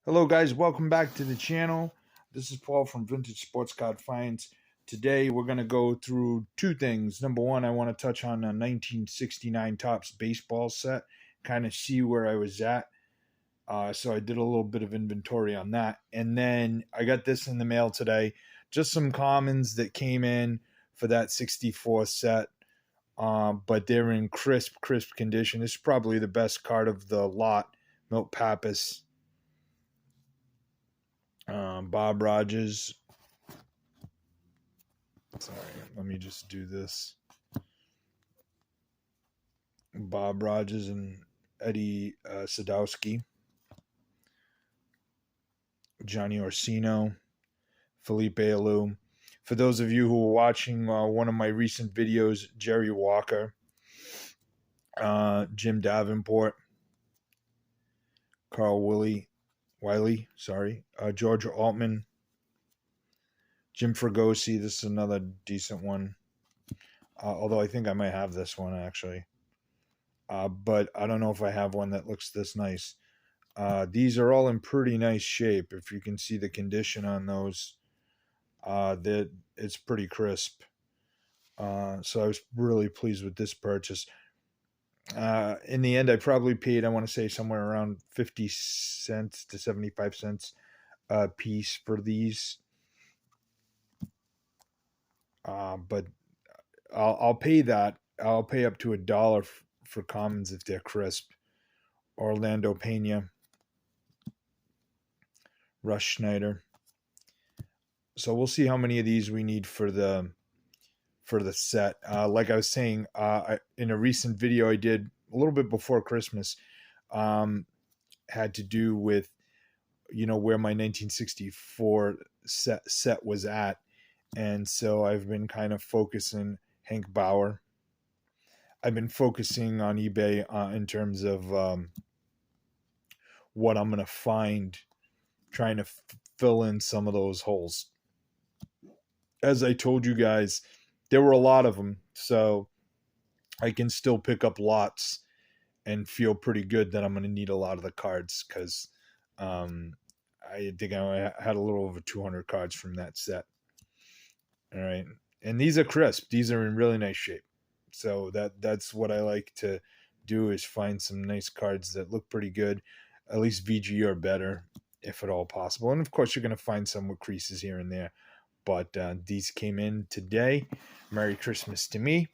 Hello guys, welcome back to the channel. This is Paul from Vintage Sports Card Finds. Today we're going to go through two things. Number one, I want to touch on a 1969 Topps baseball set, kind of see where I was at. So I did a little bit of inventory on that. And then I got this in the mail today. Just some commons that came in for that 64 set. But they're in crisp condition. This is probably the best card of the lot. Milt Pappas. Bob Rogers. Sorry, let me just do this. Bob Rogers and Eddie Sadowski. Johnny Orsino. Felipe Alou. For those of you who are watching one of my recent videos, Jerry Walker. Jim Davenport. Carl Wiley. George Altman. Jim Fregosi. This is another decent one. Although I think I might have this one actually. But I don't know if I have one that looks this nice. These are all in pretty nice shape. If you can see the condition on those, that it's pretty crisp. So I was really pleased with this purchase. In the end, I probably paid, I want to say, somewhere around 50 cents to 75 cents a piece for these. But I'll pay that. I'll pay up to $1 for commons if they're crisp. Orlando Pena. Russ Schneider. So we'll see how many of these we need for the set. Like I was saying, in a recent video I did a little bit before Christmas, had to do with, where my 1964 set was at. And so I've been kind of focusing Hank Bauer. I've been focusing on eBay in terms of what I'm going to find, trying to fill in some of those holes. As I told you guys, there were a lot of them, so I can still pick up lots and feel pretty good that I'm going to need a lot of the cards, because I think I had a little over 200 cards from that set. All right, and these are crisp. These are in really nice shape. So that's what I like to do, is find some nice cards that look pretty good, at least VG or better, if at all possible. And of course, you're going to find some with creases here and there. But these came in today. Merry Christmas to me.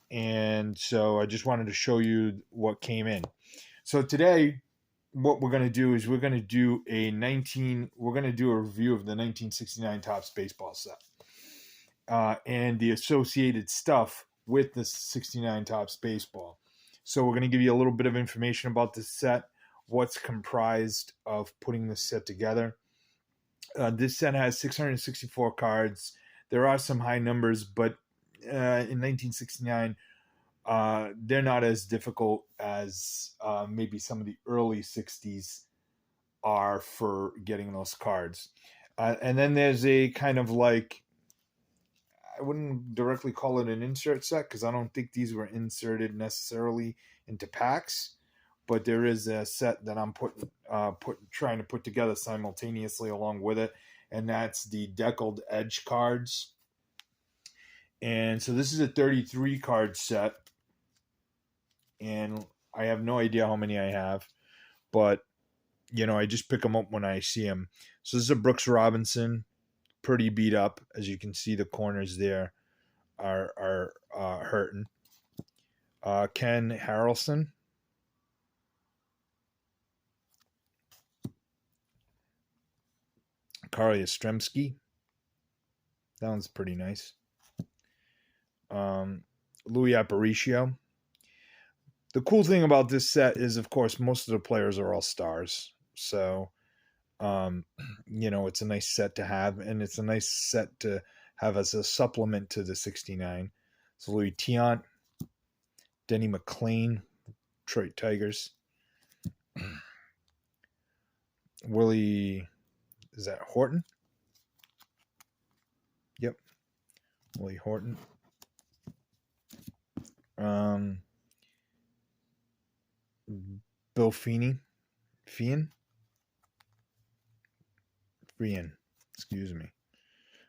And so I just wanted to show you what came in. So today, what we're going to do is we're going to do a review of the 1969 Topps baseball set. And the associated stuff with the 69 Topps baseball. So we're going to give you a little bit of information about the set, what's comprised of putting the set together. This set has 664 cards. There are some high numbers, but in 1969, they're not as difficult as maybe some of the early 60s are for getting those cards. And then there's a kind of like, I wouldn't directly call it an insert set, because I don't think these were inserted necessarily into packs. But there is a set that I'm trying to put together simultaneously along with it, and that's the deckled-edge cards. And so this is a 33 card set, and I have no idea how many I have, but I just pick them up when I see them. So this is a Brooks Robinson, pretty beat up. As you can see, the corners there are hurting. Ken Harrelson. Carl Yastrzemski. That one's pretty nice. Louis Aparicio. The cool thing about this set is, of course, most of the players are all stars. So, it's a nice set to have, and it's a nice set to have as a supplement to the 69. So Louis Tiant, Denny McLain, Detroit Tigers. Willie, is that Horton? Yep. Willie Horton. Bill Feeney. Excuse me.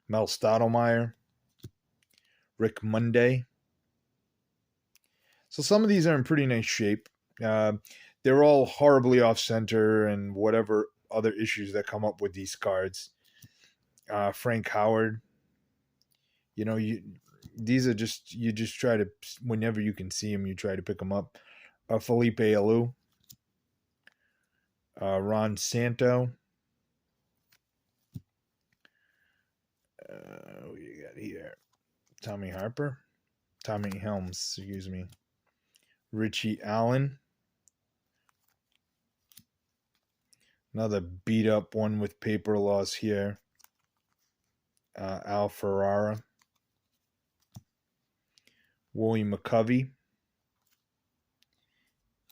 Mel Stottlemyre. Rick Monday. So some of these are in pretty nice shape. They're all horribly off center and whatever other issues that come up with these cards. Frank Howard. You know, these are just, you just try to, whenever you can see them, you try to pick them up. Felipe Alou. Ron Santo. What you got here? Tommy Helms, excuse me. Richie Allen. Another beat up one with paper loss here. Al Ferrara. William McCovey.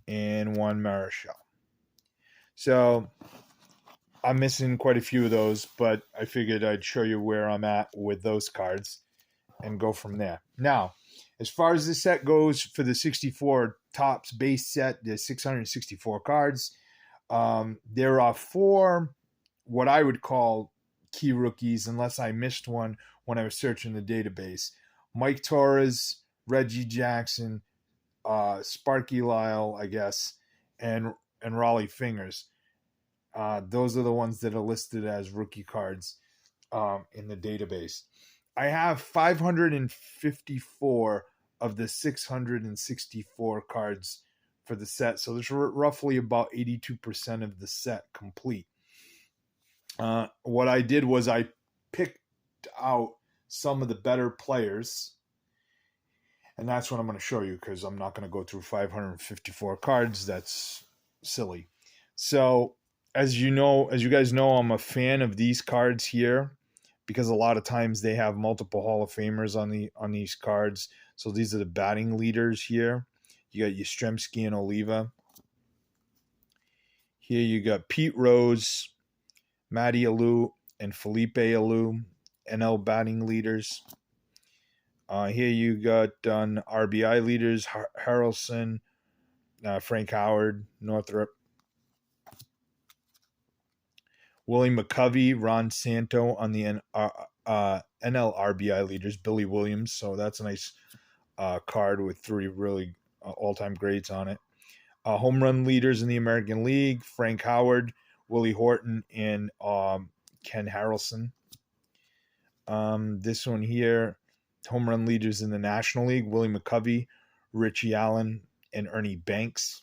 And Juan Marichal. So I'm missing quite a few of those, but I figured I'd show you where I'm at with those cards and go from there. Now, as far as the set goes for the 64 Topps base set, there's 664 cards. There are 4 what I would call key rookies, unless I missed one when I was searching the database. Mike Torres, Reggie Jackson, Sparky Lyle, I guess, and Raleigh Fingers. Those are the ones that are listed as rookie cards in the database. I have 554 of the 664 cards for the set, so there's roughly about 82% of the set complete. What I did was I picked out some of the better players, and that's what I'm going to show you, because I'm not going to go through 554 cards. That's silly. So, as you guys know, I'm a fan of these cards here, because a lot of times they have multiple Hall of Famers on these cards. So these are the batting leaders here. You got Yastrzemski and Oliva. Here you got Pete Rose, Matty Alou, and Felipe Alou, NL batting leaders. Here you got RBI leaders, Harrelson, Frank Howard, Northrop, Willie McCovey, Ron Santo on the NL RBI leaders, Billy Williams. So that's a nice card with 3 really all-time greats on it. Home run leaders in the American League, Frank Howard, Willie Horton, and Ken Harrelson. This one here, home run leaders in the National League, Willie McCovey, Richie Allen, and Ernie Banks.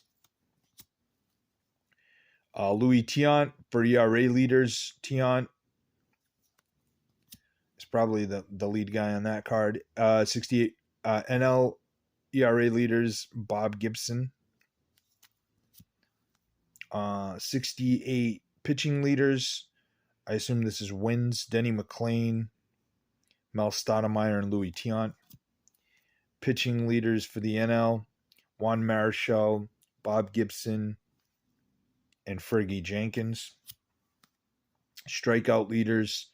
Louis Tiant for ERA leaders. Tiant is probably the lead guy on that card. 68 NL ERA leaders, Bob Gibson. 68 pitching leaders. I assume this is wins. Denny McLain, Mel Stottlemyre, and Louis Tiant. Pitching leaders for the NL, Juan Marichal, Bob Gibson, and Fergie Jenkins. Strikeout leaders,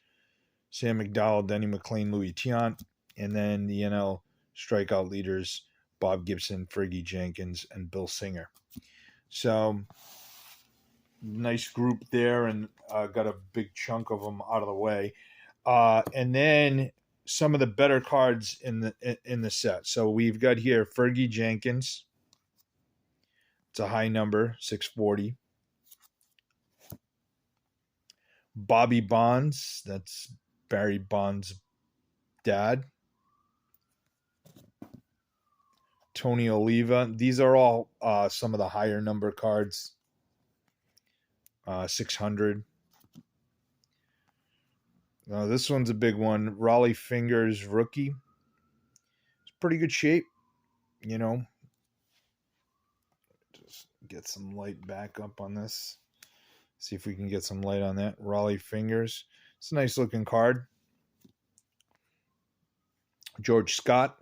Sam McDowell, Denny McLain, Louis Tiant. And then the NL strikeout leaders, Bob Gibson, Fergie Jenkins, and Bill Singer. So, nice group there, and got a big chunk of them out of the way. And then some of the better cards in the set. So we've got here Fergie Jenkins. It's a high number, 640. Bobby Bonds, that's Barry Bonds' dad. Tony Oliva. These are all some of the higher number cards. 600. This one's a big one. Raleigh Fingers rookie. It's pretty good shape, you know. Just get some light back up on this. See if we can get some light on that. Raleigh Fingers. It's a nice looking card. George Scott.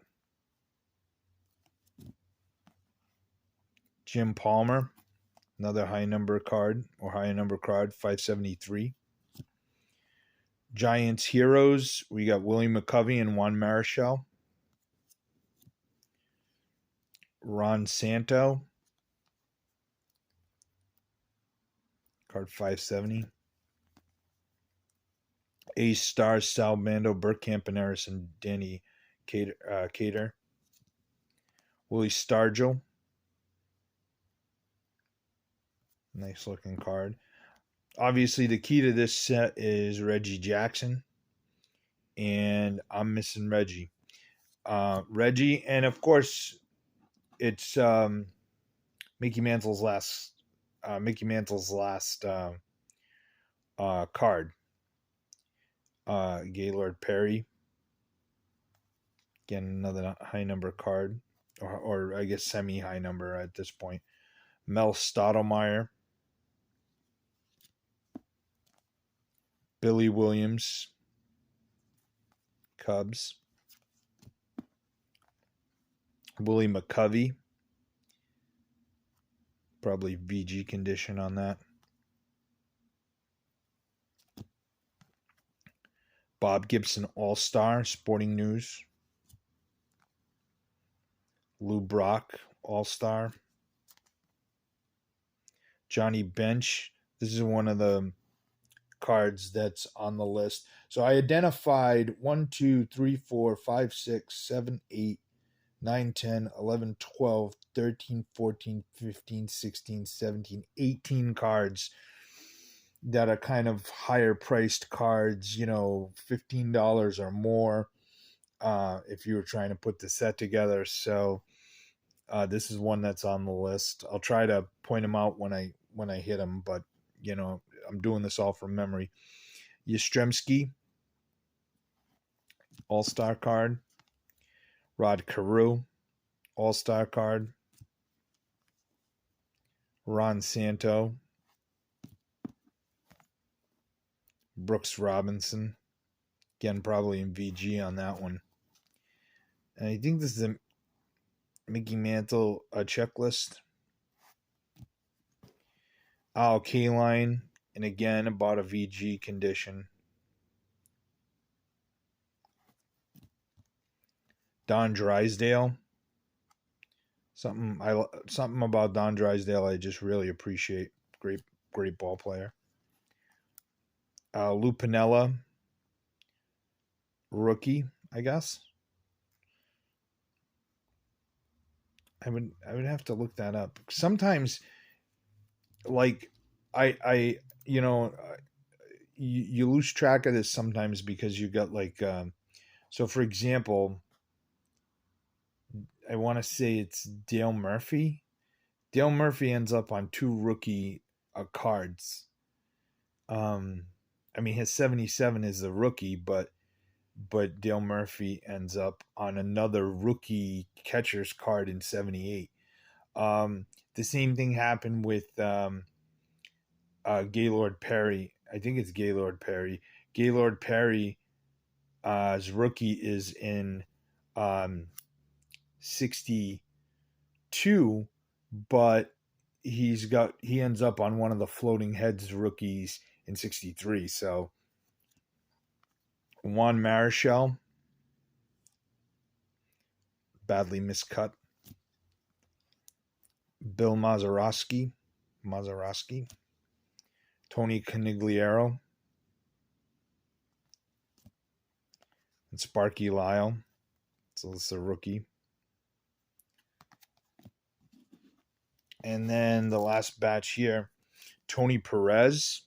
Jim Palmer. Another high number card, or high number card, 573. Giants Heroes. We got Willie McCovey and Juan Marichal. Ron Santo. Card 570. Ace Stars, Sal Bando, Burke Campaneris, and Danny Cater. Willie Stargell. Nice looking card. Obviously, the key to this set is Reggie Jackson. And I'm missing Reggie. Reggie, and of course, it's Mickey Mantle's last card. Gaylord Perry. Again, another high number card, or I guess semi high number at this point. Mel Stottlemyre. Billy Williams. Cubs. Willie McCovey. Probably VG condition on that. Bob Gibson All-Star, Sporting News. Lou Brock All-Star. Johnny Bench. This is one of the cards that's on the list. So I identified 1, 2, 3, 4, 5, 6, 7, 8, 9, 10, 11, 12, 13, 14, 15, 16, 17, 18 cards that are kind of higher priced cards, $15 or more if you were trying to put the set together. So this is one that's on the list. I'll try to point them out when I hit them, but I'm doing this all from memory. Yastrzemski, All-Star card. Rod Carew, All-Star card. Ron Santo. Brooks Robinson. Again, probably in VG on that one. And I think this is a Mickey Mantle checklist. Al Kaline, and again, about a VG condition. Don Drysdale. Something about Don Drysdale I just really appreciate. Great ball player. Lou Piniella, rookie, I guess. I would have to look that up. Sometimes, like, you lose track of this sometimes because you got like, so for example, I want to say it's Dale Murphy. Dale Murphy ends up on 2 rookie cards. His 77 is a rookie, but Dale Murphy ends up on another rookie catcher's card in 78. The same thing happened with Gaylord Perry. I think it's Gaylord Perry. Gaylord Perry, his rookie is in 62, but he ends up on one of the Floating Heads rookies in 63. So Juan Marichal, badly miscut. Bill Mazeroski, Tony Conigliaro, and Sparky Lyle. So this is a rookie. And then the last batch here, Tony Perez.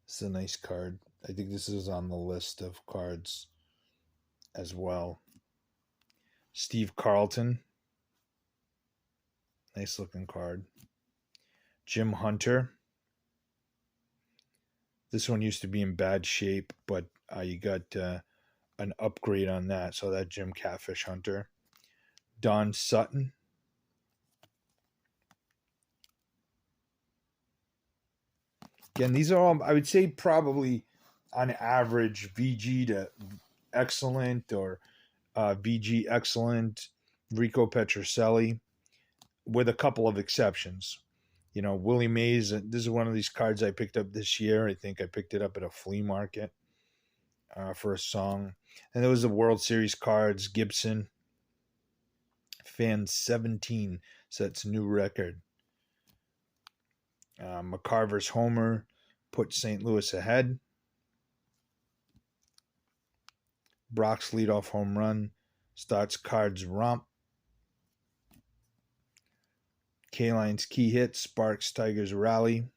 This is a nice card. I think this is on the list of cards as well. Steve Carlton. Nice looking card. Jim Hunter. This one used to be in bad shape, but you got an upgrade on that. So that Jim Catfish Hunter. Don Sutton. Again, these are all, I would say, probably on average VG to excellent or VG excellent. Rico Petrocelli, with a couple of exceptions. Willie Mays. This is one of these cards I picked up this year. I think I picked it up at a flea market for a song. And there was the World Series cards. Gibson. Fan 17 sets new record. McCarver's Homer. put St. Louis ahead. Brock's leadoff home run starts Card's romp. Kaline's key hit sparks Tigers' rally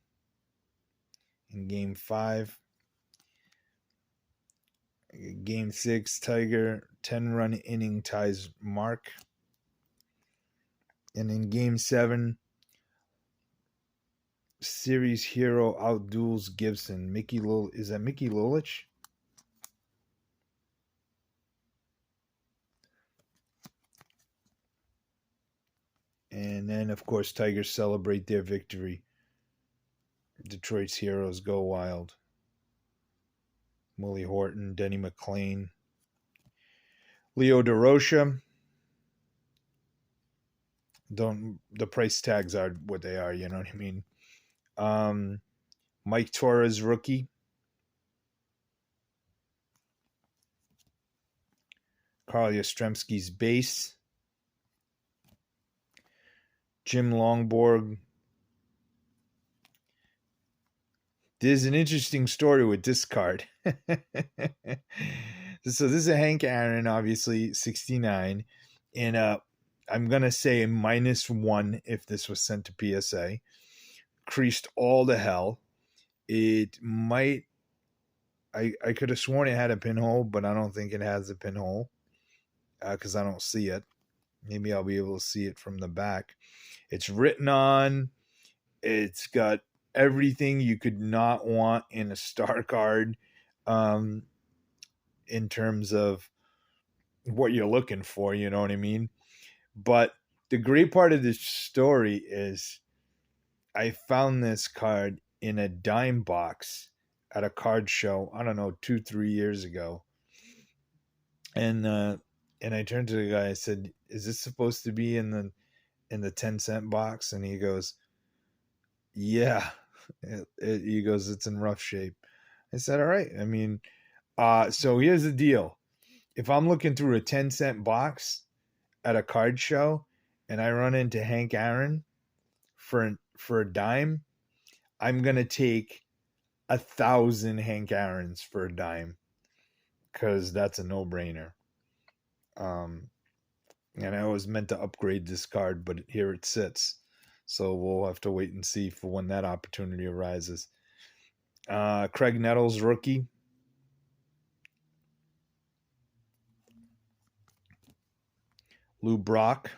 in Game 5. Game 6, Tiger 10-run inning ties Mark. And in Game 7, series hero outduels Gibson. Is that Mickey Lolich? And then, of course, Tigers celebrate their victory. Detroit's heroes go wild. Willie Horton, Denny McClain, Leo DeRocha. The price tags are what they are, you know what I mean? Mike Torres, rookie. Carl Yastrzemski's base. Jim Longborg. There's an interesting story with this card. So this is a Hank Aaron, obviously, 69. And I'm going to say -1 if this was sent to PSA. Creased all to hell. It might... I could have sworn it had a pinhole, but I don't think it has a pinhole because I don't see it. Maybe I'll be able to see it from the back. It's written on. It's got everything you could not want in a star card in terms of what you're looking for, you know what I mean? But the great part of this story is I found this card in a dime box at a card show, I don't know, 2-3 years ago. And I turned to the guy, I said, "Is this supposed to be in the 10-cent box?" And he goes, "Yeah." He goes, "It's in rough shape." I said, "All right." I mean, so here's the deal. If I'm looking through a 10-cent box at a card show and I run into Hank Aaron for a dime, I'm going to take 1,000 Hank Aarons for a dime because that's a no-brainer. And I was meant to upgrade this card, but here it sits. So we'll have to wait and see for when that opportunity arises. Craig Nettles, rookie. Lou Brock.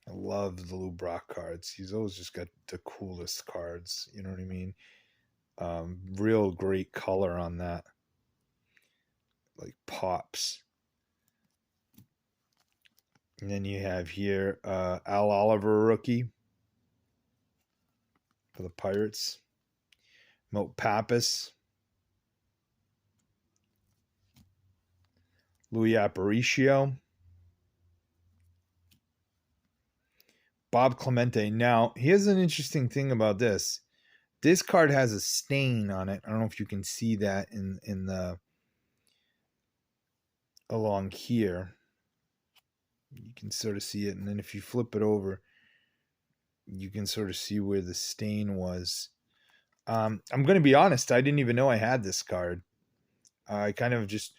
I love the Lou Brock cards. He's always just got the coolest cards. You know what I mean? Real great color on that. Like pops. And then you have here Al Oliver, rookie for the Pirates. Milt Pappas. Louis Aparicio. Bob Clemente. Now, here's an interesting thing about this. This card has a stain on it. I don't know if you can see that in the along here. You can sort of see it, and then if you flip it over, you can sort of see where the stain was. I'm going to be honest, I didn't even know I had this card. I kind of just,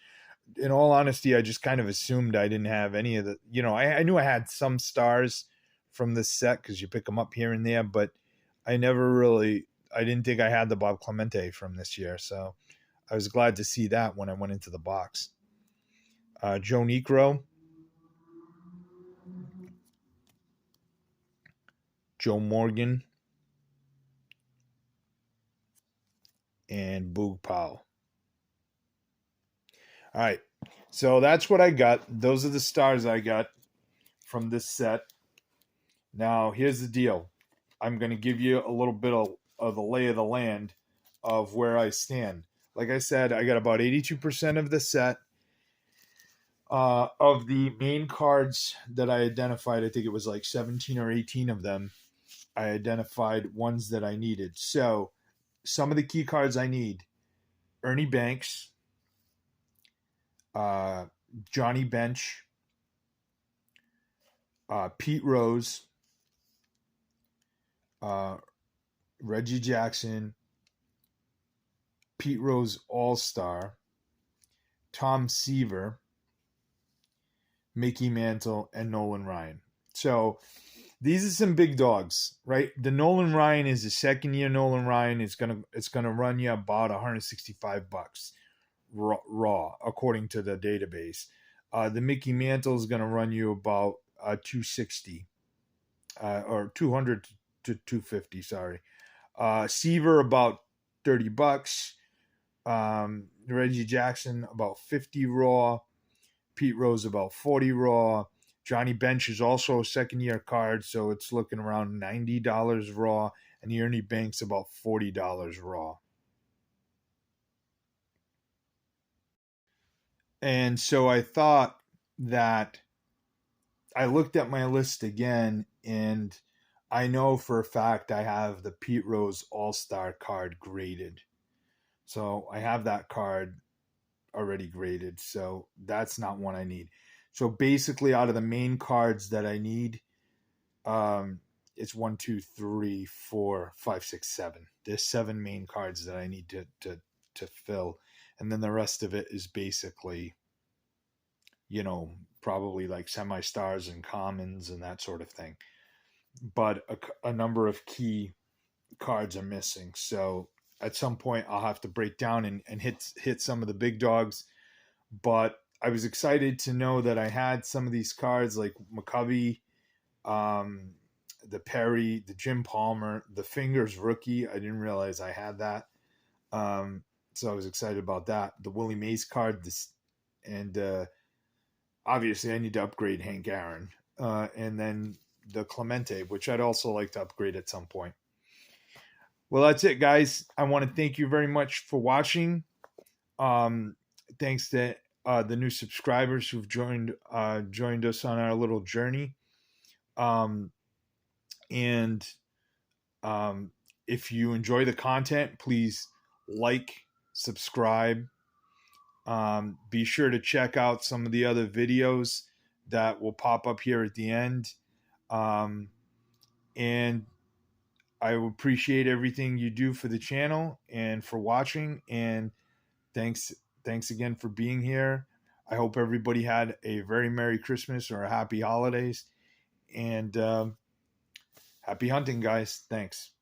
in all honesty, I just kind of assumed I didn't have any of the, I knew I had some stars from this set because you pick them up here and there, but I didn't think I had the Bob Clemente from this year. So I was glad to see that when I went into the box. Joe Niekro. Joe Morgan. And Boog Powell. All right. So that's what I got. Those are the stars I got from this set. Now, here's the deal. I'm going to give you a little bit of the lay of the land of where I stand. Like I said, I got about 82% of the set. Of the main cards that I identified, I think it was like 17 or 18 of them, I identified ones that I needed. So some of the key cards I need: Ernie Banks, Johnny Bench, Pete Rose, Reggie Jackson, Pete Rose All-Star, Tom Seaver, Mickey Mantle, and Nolan Ryan. So these are some big dogs, right? The Nolan Ryan is the second year. Nolan Ryan is gonna run you about $165 raw, according to the database. The Mickey Mantle is gonna run you about 260 or 200 to 250. Sorry. Seaver about $30. Reggie Jackson about 50 raw. Pete Rose about 40 raw. Johnny Bench is also a second year card, so it's looking around $90 raw. And Ernie Banks about $40 raw. And so I thought that I looked at my list again, and I know for a fact I have the Pete Rose All Star card graded. So I have that card already graded. So that's not one I need. So basically, out of the main cards that I need, it's 1, 2, 3, 4, 5, 6, 7. There's 7 main cards that I need to fill, and then the rest of it is basically, probably like semi stars and commons and that sort of thing. But a number of key cards are missing. So at some point, I'll have to break down and hit some of the big dogs. But I was excited to know that I had some of these cards like McCovey, the Perry, the Jim Palmer, the Fingers rookie. I didn't realize I had that. So I was excited about that. The Willie Mays card, and obviously I need to upgrade Hank Aaron. And then the Clemente, which I'd also like to upgrade at some point. Well, that's it, guys. I want to thank you very much for watching. Thanks to the new subscribers who've joined us on our little journey. And if you enjoy the content, please like, subscribe. Be sure to check out some of the other videos that will pop up here at the end. And I appreciate everything you do for the channel and for watching. And thanks again for being here. I hope everybody had a very Merry Christmas or a Happy Holidays. And happy hunting, guys. Thanks.